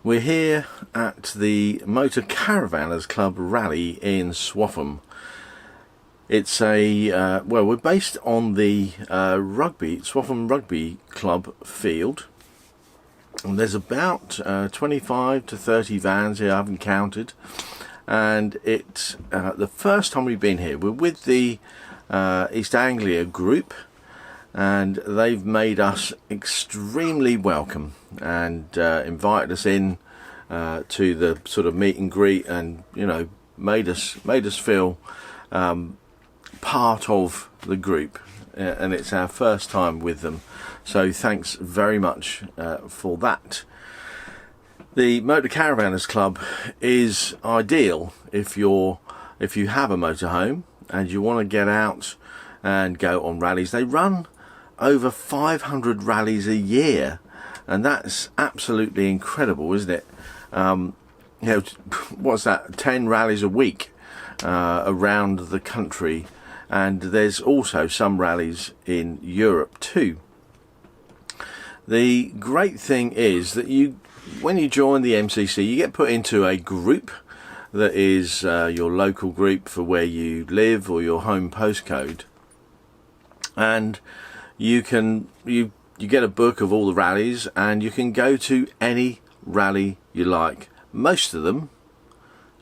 We're here at the Motor Caravanners Club rally in Swaffham. It's a well, we're based on the Swaffham Rugby Club field, and there's about 25 to 30 vans here. I haven't counted, and it's the first time we've been here. We're with the East Anglia group, and they've made us extremely welcome and invited us in to the sort of meet and greet, and made us feel part of the group, and it's our first time with them, so thanks very much for that. The Motor Caravanners Club is ideal if you have a motorhome and you want to get out and go on rallies. They run over 500 rallies a year, and that's absolutely incredible, isn't it? What's that, 10 rallies a week around the country, and there's also some rallies in Europe too. The great thing is that when you join the MCC, you get put into a group that is your local group for where you live or your home postcode, and you get a book of all the rallies, and you can go to any rally you like. Most of them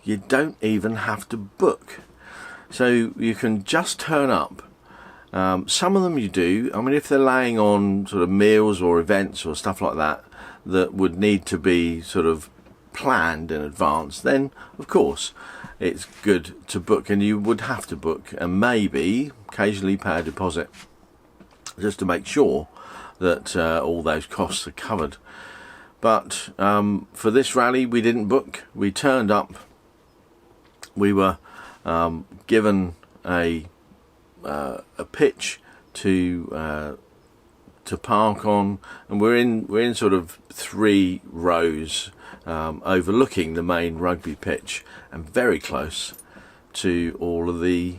you don't even have to book, so you can just turn up. Some of them you do. I mean, if they're laying on sort of meals or events or stuff like that that would need to be sort of planned in advance, then of course it's good to book, and you would have to book and maybe occasionally pay a deposit just to make sure that all those costs are covered. But for this rally we didn't book. We turned up. We were given a pitch to park on, and we're in sort of 3 rows overlooking the main rugby pitch and very close to all of the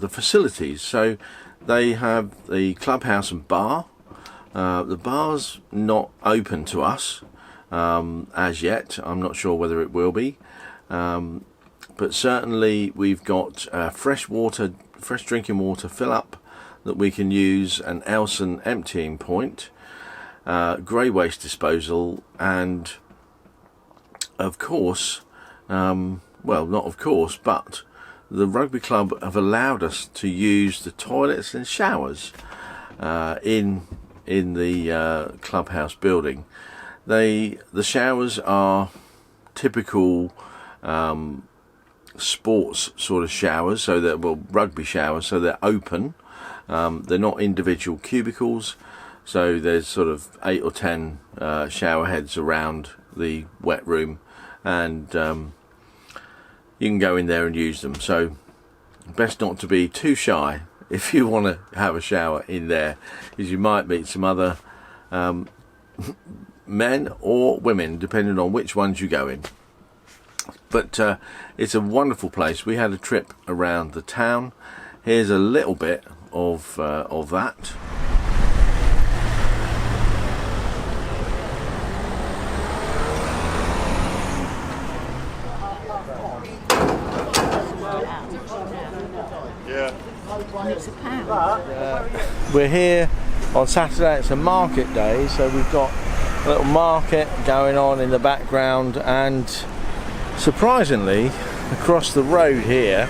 facilities. So they have the clubhouse and bar. The bar's not open to us as yet. I'm not sure whether it will be, but certainly we've got fresh drinking water fill up that we can use, an Elson emptying point, grey waste disposal, and of course, well, not of course, but the rugby club have allowed us to use the toilets and showers in the clubhouse building. The showers are typical sports sort of showers, so they're, well, rugby showers, so they're open. They're not individual cubicles, so there's sort of 8 or 10 shower heads around the wet room, and you can go in there and use them. So best not to be too shy if you want to have a shower in there, because you might meet some other men or women, depending on which ones you go in. But it's a wonderful place. We had a trip around the town. Here's a little bit of that. We're here on Saturday. It's a market day, so we've got a little market going on in the background, and surprisingly across the road here,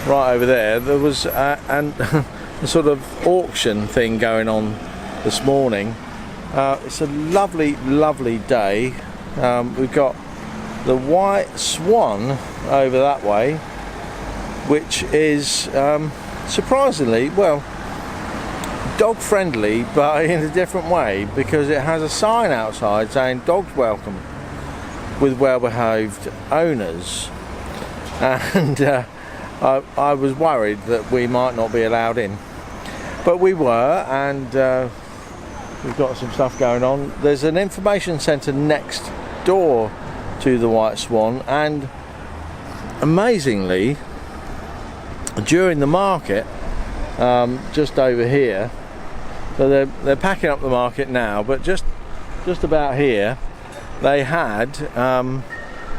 right over there, there was a sort of auction thing going on this morning. It's a lovely day. We've got the White Swan over that way, which is surprisingly, well, dog friendly, but in a different way, because it has a sign outside saying dogs welcome with well behaved owners, and I was worried that we might not be allowed in, but we were, and we've got some stuff going on. There's an information centre next door to the White Swan, and amazingly during the market, just over here, so they're packing up the market now, but just about here they had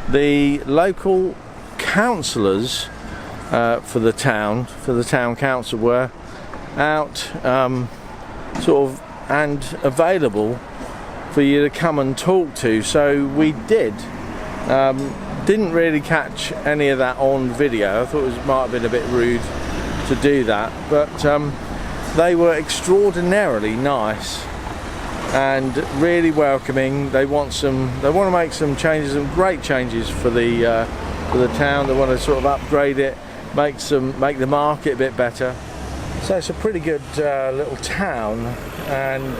the local councillors for the town council were out sort of and available for you to come and talk to. So we did. Didn't really catch any of that on video. I thought it might have been a bit rude to do that, but they were extraordinarily nice and really welcoming. They want to make some changes, some great changes for the town. They want to sort of upgrade it, make the market a bit better. So it's a pretty good little town, and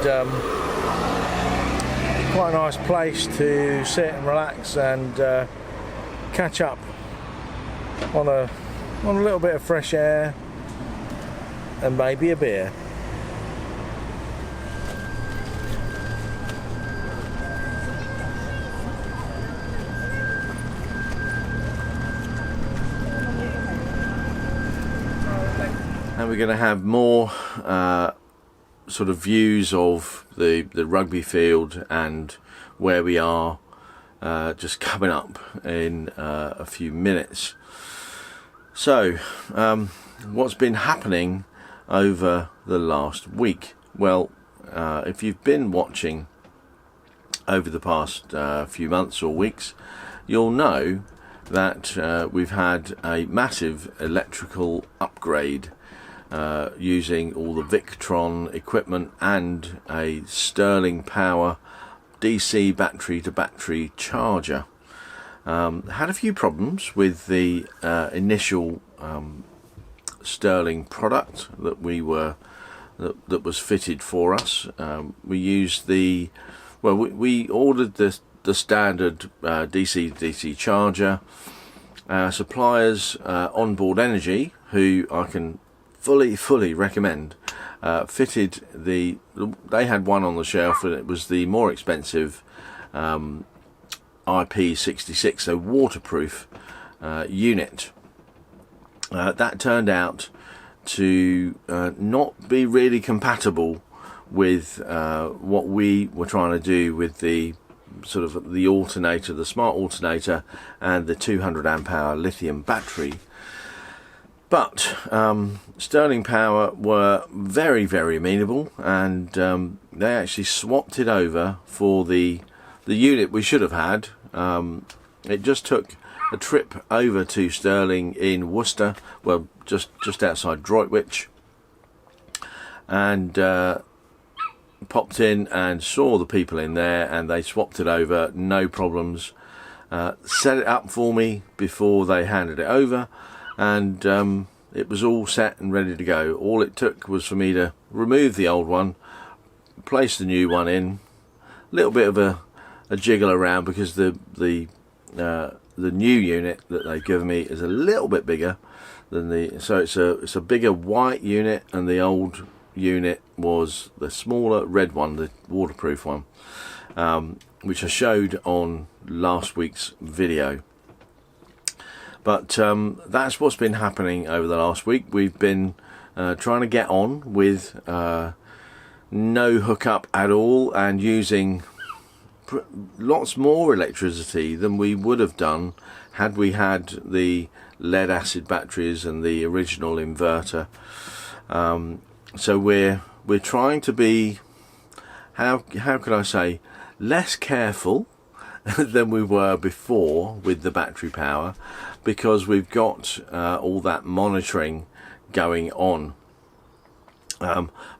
quite a nice place to sit and relax and catch up on a little bit of fresh air and maybe a beer. And we're going to have more sort of views of the rugby field and where we are just coming up in a few minutes. So what's been happening over the last week? Well, if you've been watching over the past few months or weeks, you'll know that we've had a massive electrical upgrade using all the Victron equipment and a Sterling Power DC battery to battery charger. Had a few problems with the initial Sterling product that that was fitted for us. We used we ordered the standard DC they suppliers, Onboard Energy, who I can fully recommend, fitted they had one on the shelf, and it was the more expensive IP66, so waterproof unit. That turned out to not be really compatible with what we were trying to do with the sort of the alternator, the smart alternator, and the 200 amp hour lithium battery. But Sterling Power were very amenable, and they actually swapped it over for the unit we should have had. It just took a trip over to Sterling in Worcester, well, just outside Droitwich, and popped in and saw the people in there, and they swapped it over, no problems. Set it up for me before they handed it over, and it was all set and ready to go. All it took was for me to remove the old one, place the new one in, a little bit of a jiggle around, because the new unit that they've given me is a little bit bigger than so it's a bigger white unit, and the old unit was the smaller red one, the waterproof one, which I showed on last week's video. But that's what's been happening over the last week. We've been trying to get on with no hookup at all, and using lots more electricity than we would have done had we had the lead acid batteries and the original inverter. So we're trying to be, how could I say, less careful than we were before with the battery power, because we've got all that monitoring going on.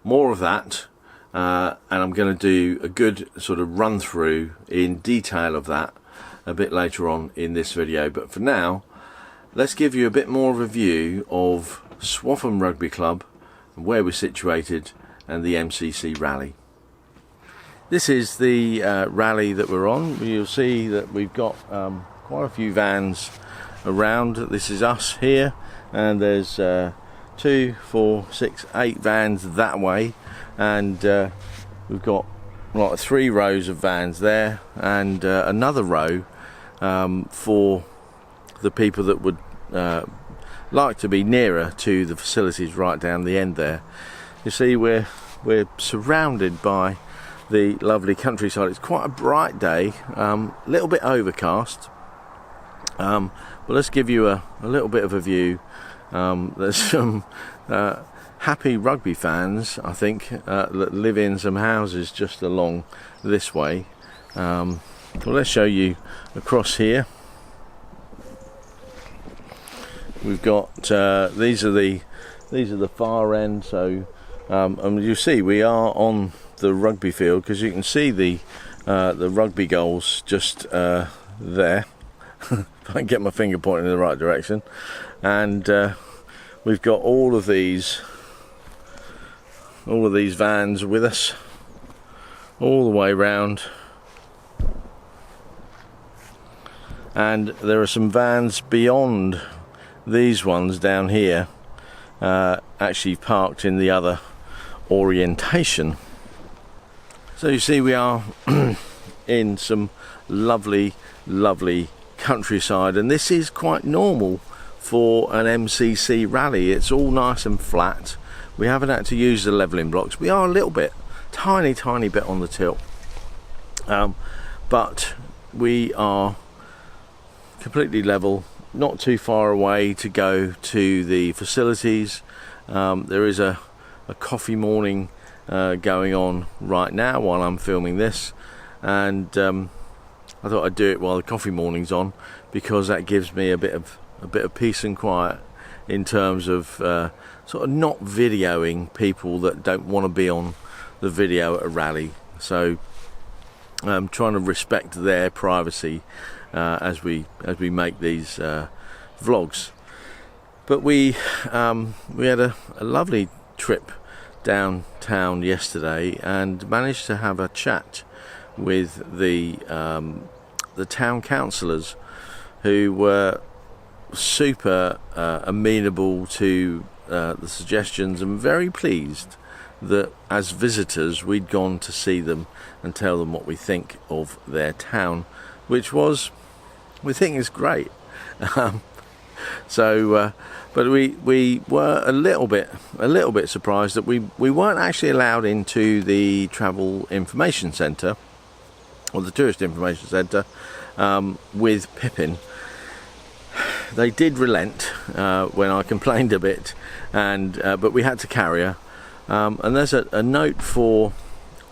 More of that, and I'm going to do a good sort of run through in detail of that a bit later on in this video. But for now, let's give you a bit more of a view of Swaffham Rugby Club, where we're situated, and the MCC rally. This is the rally that we're on. You'll see that we've got quite a few vans around. This is us here, and there's 2, 4, 6, 8 vans that way, and we've got like 3 rows of vans there, and another row for the people that would like to be nearer to the facilities right down the end there. You see we're surrounded by the lovely countryside. It's quite a bright day, a little bit overcast, but let's give you a little bit of a view. There's some happy rugby fans, I think, that live in some houses just along this way. Well, let's show you across here. We've got these are the far end. So and you see we are on the rugby field, because you can see the rugby goals just there. If I can get my finger pointing in the right direction, and we've got all of these vans with us all the way round, and there are some vans beyond these ones down here, actually parked in the other orientation. So you see we are in some lovely countryside, and this is quite normal for an MCC rally. It's all nice and flat. We haven't had to use the levelling blocks. We are a little bit, tiny bit on the tilt, but we are completely level, not too far away to go to the facilities. There is a coffee morning going on right now while I'm filming this, and I thought I'd do it while the coffee morning's on, because that gives me a bit of peace and quiet in terms of sort of not videoing people that don't want to be on the video at a rally. So I'm trying to respect their privacy as we make these vlogs. But we had a lovely trip downtown yesterday, and managed to have a chat with the town councillors, who were super amenable to the suggestions, and very pleased that as visitors we'd gone to see them and tell them what we think of their town, which we think is great. But we were a little bit surprised that we weren't actually allowed into the travel information centre, or the tourist information centre, with Pippin. They did relent when I complained a bit, and but we had to carry her. And there's a note for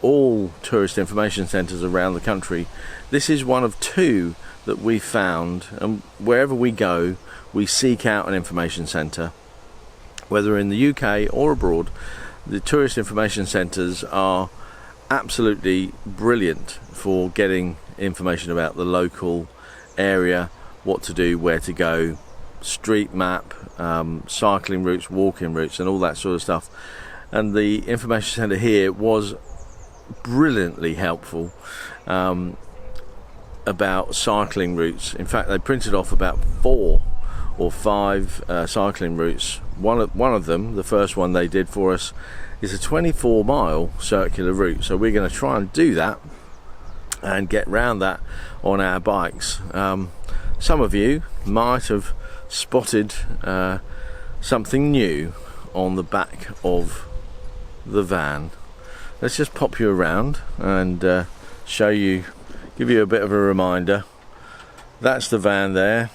all tourist information centres around the country. This is one of two that we found, and wherever we go we seek out an information centre, whether in the UK or abroad. The tourist information centres are absolutely brilliant for getting information about the local area, what to do, where to go, street map, cycling routes, walking routes, and all that sort of stuff. And the information centre here was brilliantly helpful about cycling routes. In fact, they printed off about 4 or 5 cycling routes. One of them, the first one they did for us, is a 24-mile circular route. So we're going to try and do that and get round that on our bikes. Some of you might have spotted something new on the back of the van. Let's just pop you around and show you, give you a bit of a reminder. That's the van there,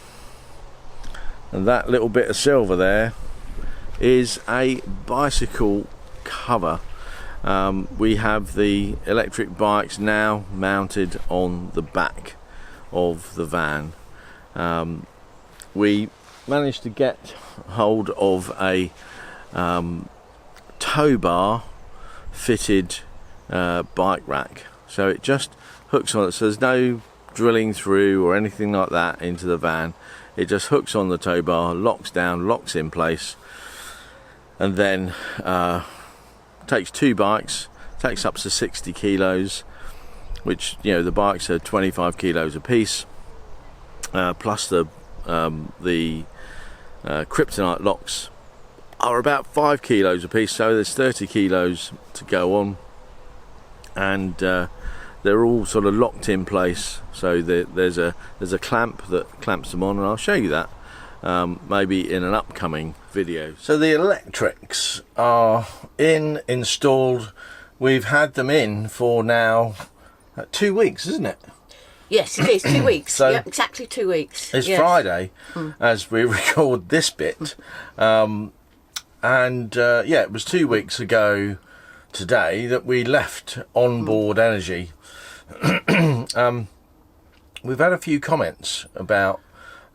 and that little bit of silver there is a bicycle cover. We have the electric bikes now mounted on the back of the van. We managed to get hold of a tow bar fitted bike rack, so it just hooks on it, so there's no drilling through or anything like that into the van. It just hooks on the tow bar, locks down, locks in place, and then takes 2 bikes, takes up to 60 kilos, which, you know, the bikes are 25 kilos a piece, plus the kryptonite locks are about 5 kilos a piece, so there's 30 kilos to go on, and they're all sort of locked in place. So there's a clamp that clamps them on, and I'll show you that maybe in an upcoming video. So the electrics are installed we've had them in for now 2 weeks, isn't it? Yes, it is 2 weeks. So yep, exactly 2 weeks. It's Friday as we record this bit. Yeah, it was 2 weeks ago today that we left Onboard Energy. We've had a few comments about,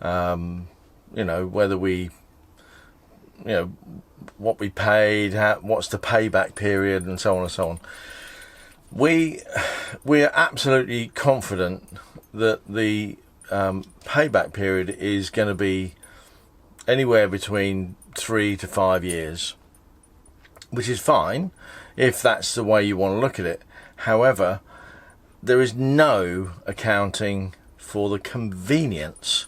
whether we, what we paid, what's the payback period, and so on and so on. We are absolutely confident that the payback period is going to be anywhere between 3 to 5 years, which is fine if that's the way you want to look at it. However, there is no accounting for the convenience,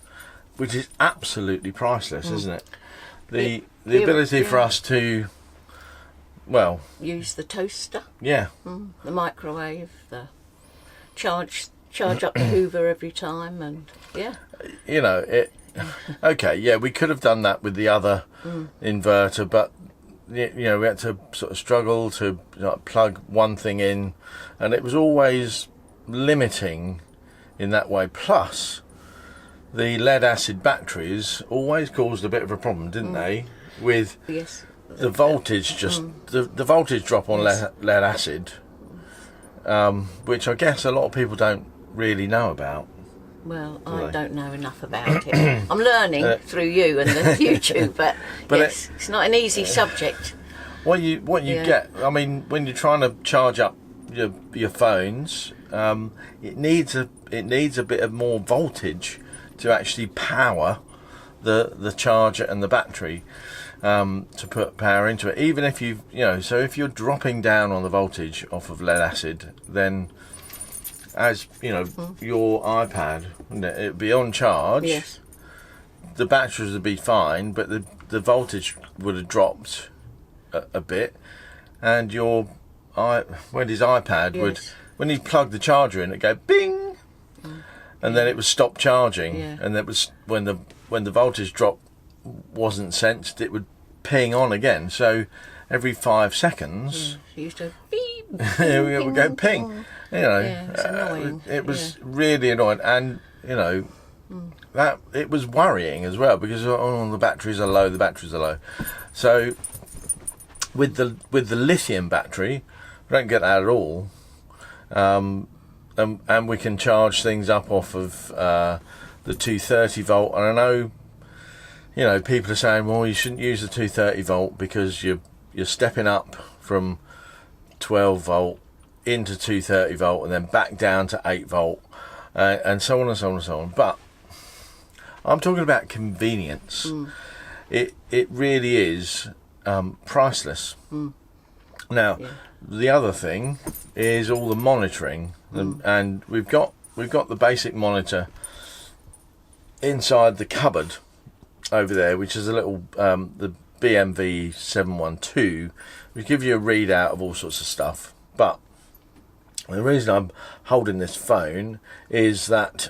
which is absolutely priceless, isn't it? The ability for us to, use the toaster. Yeah. The microwave, the charge up the Hoover every time, and okay, yeah, we could have done that with the other inverter, but we had to sort of struggle to plug one thing in, and it was always limiting in that way. Plus, the lead acid batteries always caused a bit of a problem, didn't they? With the voltage, the voltage drop on lead acid, which I guess a lot of people don't really know about. Well, I don't know enough about it. I'm learning through you and the YouTube, but yes, it's not an easy subject. What you get, I mean, when you're trying to charge up your phones, it needs a bit of more voltage to actually power the charger and the battery, to put power into it. Even if so if you're dropping down on the voltage off of lead acid, then as your iPad, it would be on charge. Yes. The batteries would be fine, but the voltage would have dropped a bit, and Wendy's iPad would, when you plug the charger in, it'd go bing, and then it would stop charging, and that was when the voltage drop wasn't sensed, it would ping on again. So every 5 seconds, it used to beep, it would go ping. It's annoying. It was really annoying, and that it was worrying as well, because the batteries are low. So with the lithium battery, we don't get that at all, and we can charge things up off of the 230 volt. And I know, people are saying, well, you shouldn't use the 230 volt because you're stepping up from 12 volt into 230 volt and then back down to 8 volt, and so on and so on and so on. But I'm talking about convenience. It really is priceless. Now, the other thing is all the monitoring, and we've got the basic monitor inside the cupboard over there, which is a little the BMV 712, which gives you a readout of all sorts of stuff. But the reason I'm holding this phone is that,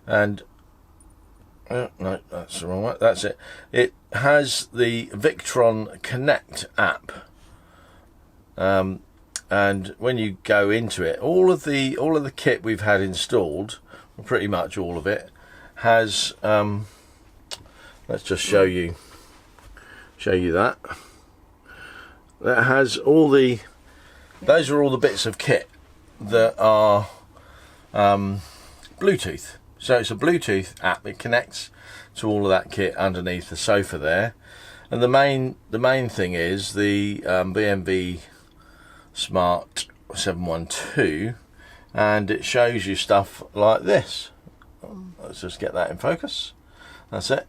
and no, that's the wrong one. That's it. It has the Victron Connect app, and when you go into it, all of the kit we've had installed, pretty much all of it, has. Let's just show you that. That has all the. Those are all the bits of kit that are Bluetooth. So it's a Bluetooth app. It connects to all of that kit underneath the sofa there. And the main thing is the BMV Smart 712, and it shows you stuff like this. Let's just get that in focus. That's it.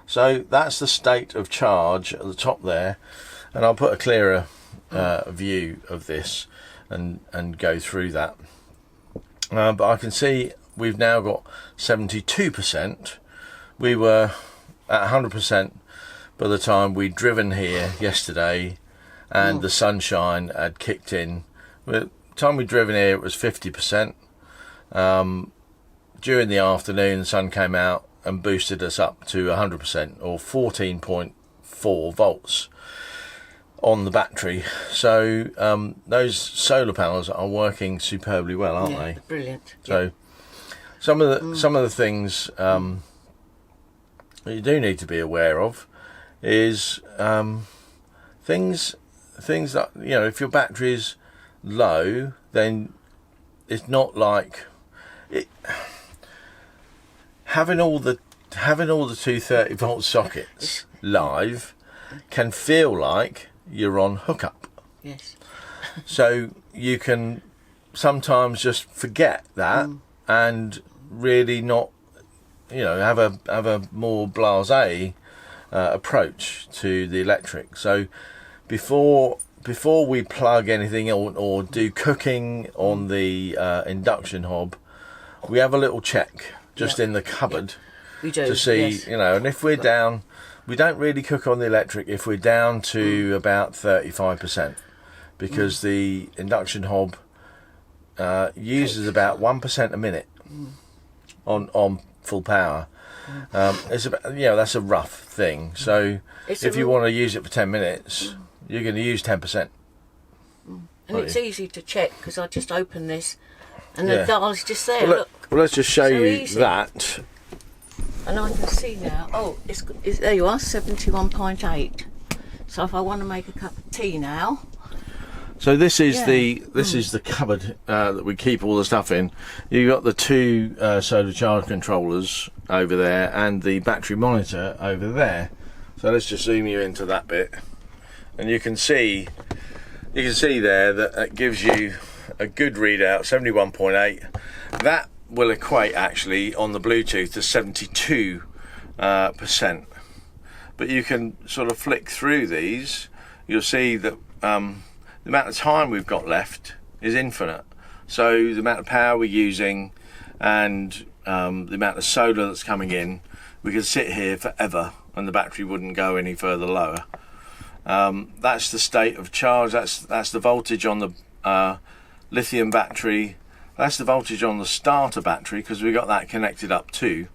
So that's the state of charge at the top there, and I'll put a clearer view of this and go through that. But I can see we've now got 72%. We were at 100% by the time we'd driven here yesterday, and the sunshine had kicked in. By the time we'd driven here, it was 50%. During the afternoon, the sun came out and boosted us up to 100%, or 14.4 volts. on the battery. So those solar panels are working superbly well, aren't they? Brilliant. So some of the things that you do need to be aware of is things that, you know, if your battery is low, then it's not like it, having all the 230 volt sockets live can feel like you're on hookup. Yes. So you can sometimes just forget that and really not, you know, have a more blasé approach to the electric. So before we plug anything or do cooking on the induction hob, we have a little check just in the cupboard to see, you know, and if we're down, we don't really cook on the electric if we're down to about 35%, because the induction hob uses about 1% a minute on full power. It's about, you know, that's a rough thing. So if you want to use it for 10 minutes, you're going to use 10%. And it's easy to check because I just open this and the dial's just there. Look. Well, let's just show you easy. that. And I can see now, it's there you are, 71.8. So if I want to make a cup of tea now. So this is the cupboard that we keep all the stuff in. You've got the two solar charge controllers over there and the battery monitor over there. So let's just zoom you into that bit, and you can see there that it gives you a good readout, 71.8. That will equate actually on the Bluetooth to 72%. But you can sort of flick through these. You'll see that the amount of time we've got left is infinite. So the amount of power we're using and the amount of solar that's coming in, we could sit here forever and the battery wouldn't go any further lower. That's the state of charge. That's the voltage on the lithium battery. That's the voltage on the starter battery, because we got that connected up too.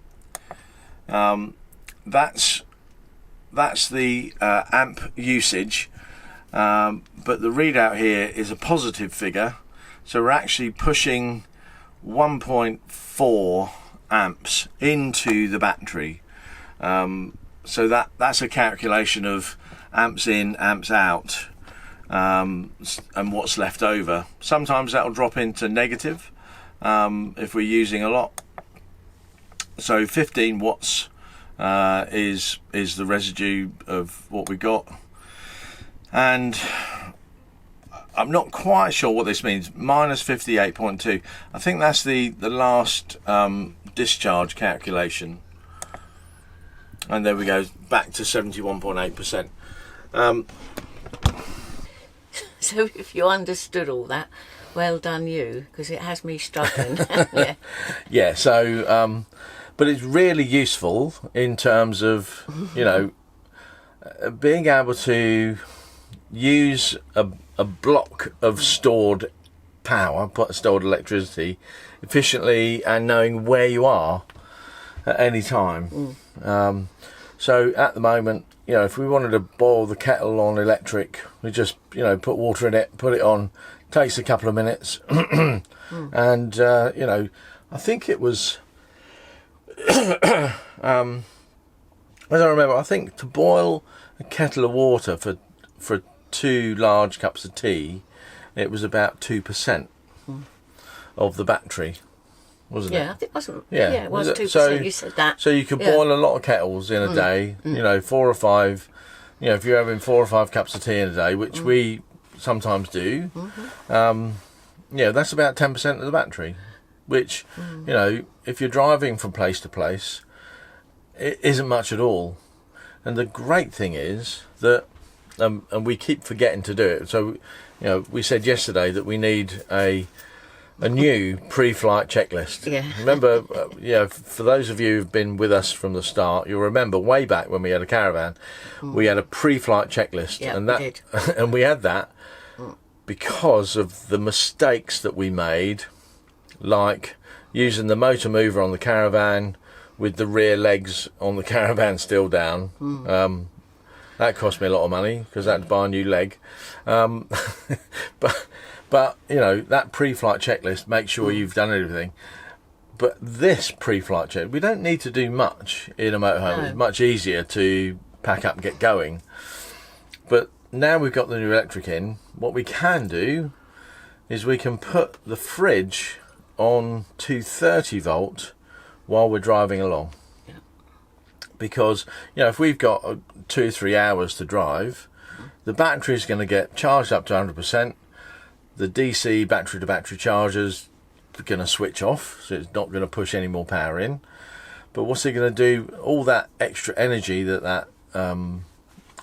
That's the amp usage, but the readout here is a positive figure, so we're actually pushing 1.4 amps into the battery. So that's a calculation of amps in, amps out, and what's left over. Sometimes that'll drop into negative if we're using a lot. So 15 watts is the residue of what we got, and I'm not quite sure what this means. Minus 58.2. I think that's the last discharge calculation, and there we go, back to 71.8%. So if you understood all that, well done you, because it has me struggling. Yeah. So but it's really useful in terms of, you know, being able to use a block of stored power, stored electricity efficiently, and knowing where you are at any time. So at the moment, you know, if we wanted to boil the kettle on electric, we just, you know, put water in it, put it on, takes a couple of minutes, and you know, I think it was as I remember, I think to boil a kettle of water for 2 large cups of tea, it was about 2% of the battery, wasn't it? Yeah, I think it wasn't. Yeah, it was 2%. So, you said that. So you could boil a lot of kettles in a day. You know, 4 or 5. You know, if you're having 4 or 5 cups of tea in a day, which we sometimes do, yeah, that's about 10% of the battery. Which, you know, if you're driving from place to place, it isn't much at all. And the great thing is that, and we keep forgetting to do it. So, you know, we said yesterday that we need a new pre-flight checklist. Yeah. Remember, for those of you who've been with us from the start, you'll remember way back when we had a caravan, we had a pre-flight checklist, and that, we did. And we had that because of the mistakes that we made, like using the motor mover on the caravan with the rear legs on the caravan still down. That cost me a lot of money because I had to buy a new leg. But you know, that pre-flight checklist, make sure you've done everything. But this pre-flight check, we don't need to do much in a motorhome. No. It's much easier to pack up and get going. But now we've got the new electric in, what we can do is we can put the fridge on 230 volt while we're driving along. Yeah. Because, you know, if we've got 2 or 3 hours to drive, the battery is going to get charged up to 100%. The DC battery to battery charger's going to switch off, so it's not going to push any more power in. But what's it going to do? All that extra energy that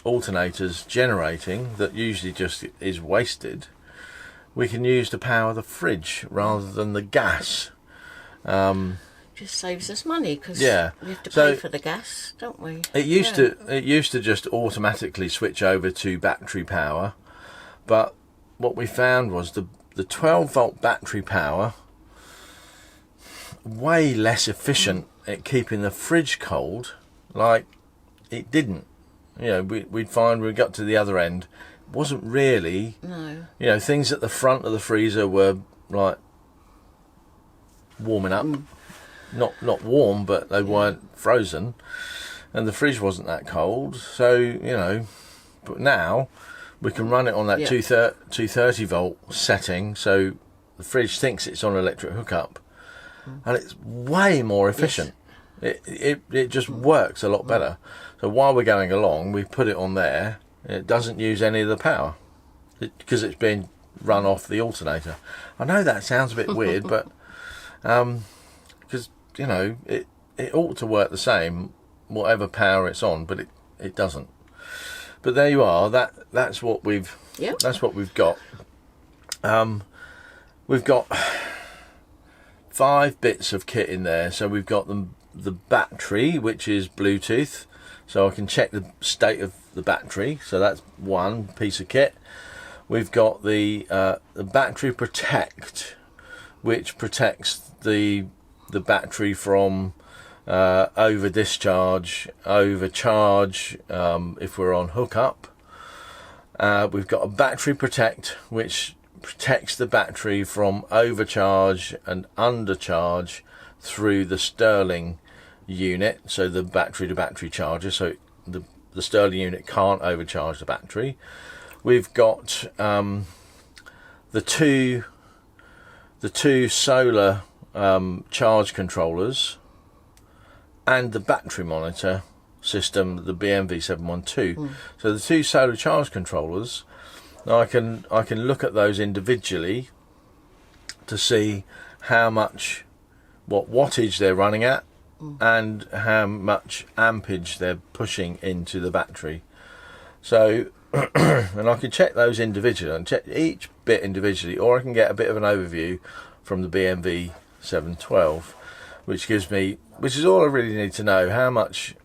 alternator's generating, that usually just is wasted, we can use to power the fridge rather than the gas. Just saves us money because we have to pay for the gas, don't we? It used to just automatically switch over to battery power, but what we found was the 12 volt battery power way less efficient at keeping the fridge cold. Like, it didn't. You know, we'd find when we got to the other end, it wasn't really. No. You know, things at the front of the freezer were like warming up. Not warm, but they weren't frozen, and the fridge wasn't that cold. So, you know, but now we can run it on that 230 volt setting, so the fridge thinks it's on an electric hookup, and it's way more efficient. Yes. It just works a lot better. So while we're going along, we put it on there. It doesn't use any of the power because it's being run off the alternator. I know that sounds a bit weird, but because you know it ought to work the same whatever power it's on, but it doesn't. But there you are. That's what we've got. We've got 5 bits of kit in there. So we've got the battery, which is Bluetooth, so I can check the state of the battery. So that's one piece of kit. We've got the battery protect, which protects the battery from over discharge, overcharge if we're on hookup. We've got a battery protect, which protects the battery from overcharge and undercharge through the Stirling unit, so the battery to battery charger, so the Stirling unit can't overcharge the battery. We've got the two solar charge controllers and the battery monitor system, the BMV712. So the 2 solar charge controllers, now I can look at those individually to see how much, what wattage they're running at, and how much ampage they're pushing into the battery. So and I can check those individually and check each bit individually, or I can get a bit of an overview from the BMV712, which is all I really need to know, how much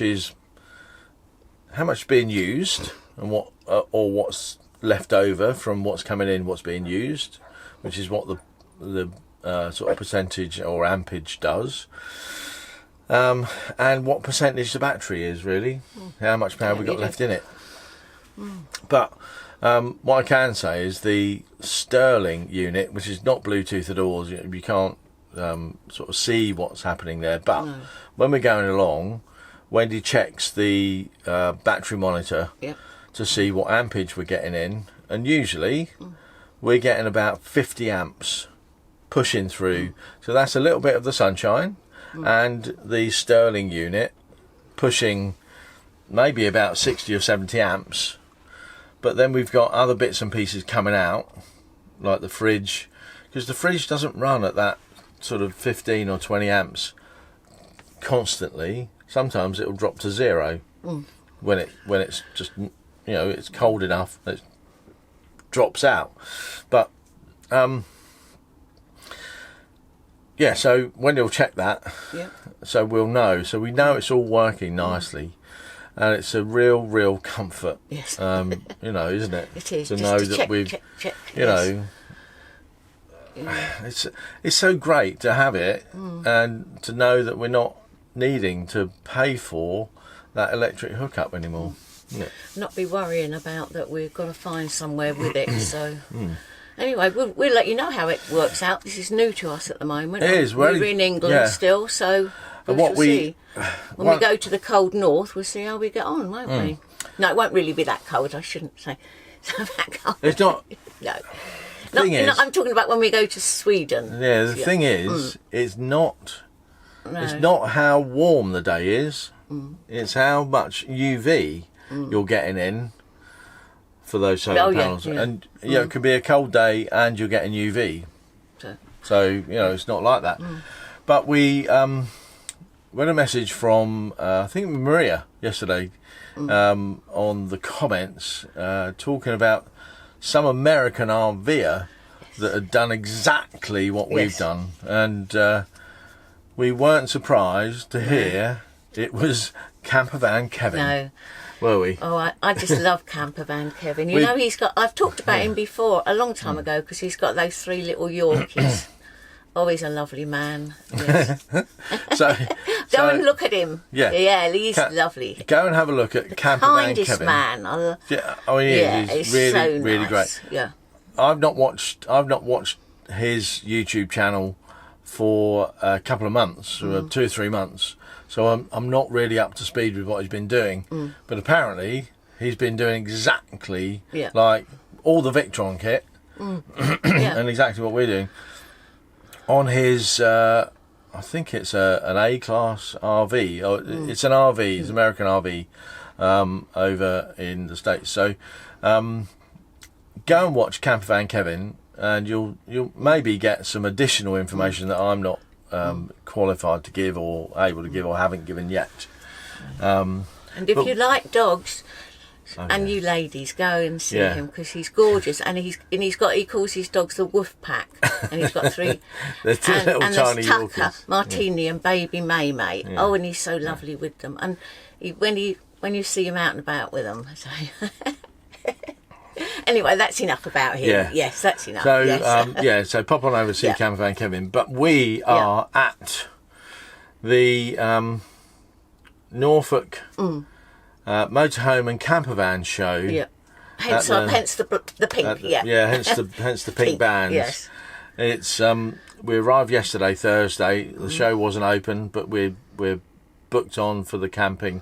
is being used, and what or what's left over from what's coming in, what's being used, which is what the sort of percentage or ampage does, and what percentage the battery is really, how much power we got left in it. But what I can say is the Stirling unit, which is not Bluetooth at all, you can't sort of see what's happening there, but when we're going along, Wendy checks the battery monitor to see what ampage we're getting in, and usually we're getting about 50 amps pushing through, so that's a little bit of the sunshine, and the Stirling unit pushing maybe about 60 or 70 amps. But then we've got other bits and pieces coming out, like the fridge, because the fridge doesn't run at that sort of 15 or 20 amps constantly. Sometimes it'll drop to 0 when it's just, you know, it's cold enough that it drops out. But yeah, so Wendy will check that, so we'll know. So we know it's all working nicely. And it's a real comfort, yes. You know, isn't it? It is. To just know to that check, we've, check, you know, it's so great to have it, and to know that we're not needing to pay for that electric hookup anymore. not be worrying about that we've got to find somewhere with it. So anyway, we'll let you know how it works out. This is new to us at the moment. It is. We're in England still, so we'll see. When we go to the cold north, we'll see how we get on, won't we? No, it won't really be that cold. I shouldn't say that cold. It's not. No. I'm talking about when we go to Sweden. Yeah, the thing is, it's not. No. It's not how warm the day is. It's how much UV you're getting in for those solar panels. And it could be a cold day and you're getting UV. So it's not like that. But we had a message from I think Maria yesterday on the comments talking about some American RVer that had done exactly what we've done, and we weren't surprised to hear it was Campervan Kevin. No. Were we? Oh, I just love Campervan Kevin. You know, I've talked about him before a long time ago, because he's got those 3 little Yorkies. Oh, he's a lovely man. Yes. Go and look at him. Yeah, he's lovely. Go and have a look at Campervan Kindest Kevin. Man. He's really, so really nice. great. Yeah. I've not watched his YouTube channel for a couple of months, or 2 or 3 months. So I'm not really up to speed with what he's been doing. But apparently he's been doing exactly like all the Victron kit and exactly what we're doing on his. I think it's an A-class RV. It's an RV. It's an American RV over in the States. So go and watch Campervan Kevin, and you'll maybe get some additional information that I'm not qualified to give, or able to give, or haven't given yet. And if you like dogs, you ladies, go and see him, because he's gorgeous, and he calls his dogs the Wolf Pack, and he's got 3. They're 2 little tiny there's Tucker, Yorkies. Martini, and baby May. Oh, and he's so lovely with them. And when you see him out and about with them, so. Anyway, that's enough about him. Yeah. Yes, that's enough. So so pop on over to see Campervan Kevin. But we are at the Norfolk Motorhome and Campervan show. Yeah. Hence the pink. Hence the pink bands. Yes. It's we arrived yesterday, Thursday. The show wasn't open, but we're booked on for the camping.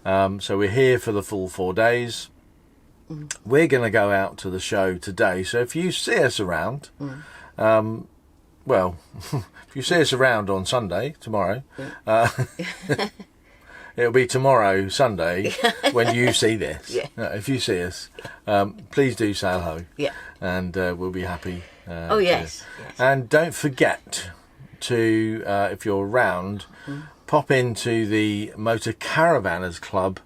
So we're here for the full 4 days. We're going to go out to the show today, so if you see us around, if you see us around on Sunday, tomorrow, it'll be tomorrow, Sunday, when you see this. If you see us, please do say hello, and we'll be happy. Yes. And don't forget to, if you're around, pop into the Motorcarvanners Club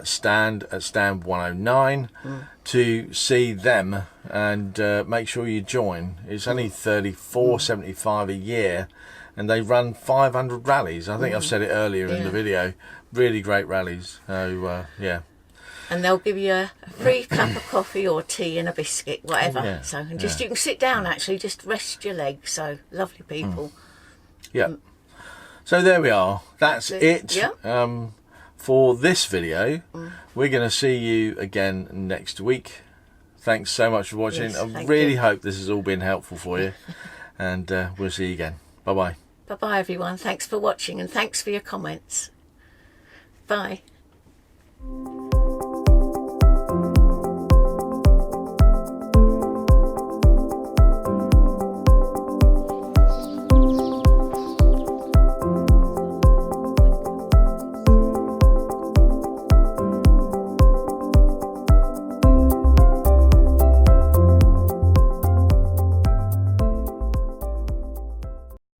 stand at stand 109 to see them, and make sure you join. It's only $34.75 a year, and they run 500 rallies. I think I've said it earlier in the video. Really great rallies. So and they'll give you a free cup of coffee or tea and a biscuit, whatever. So and you can sit down, actually, just rest your legs. So lovely people. So there we are. That's it. For this video. We're going to see you again next week. Thanks so much for watching. I really hope this has all been helpful for you, and we'll see you again. Bye bye. Bye bye everyone. Thanks for watching, and thanks for your comments. Bye.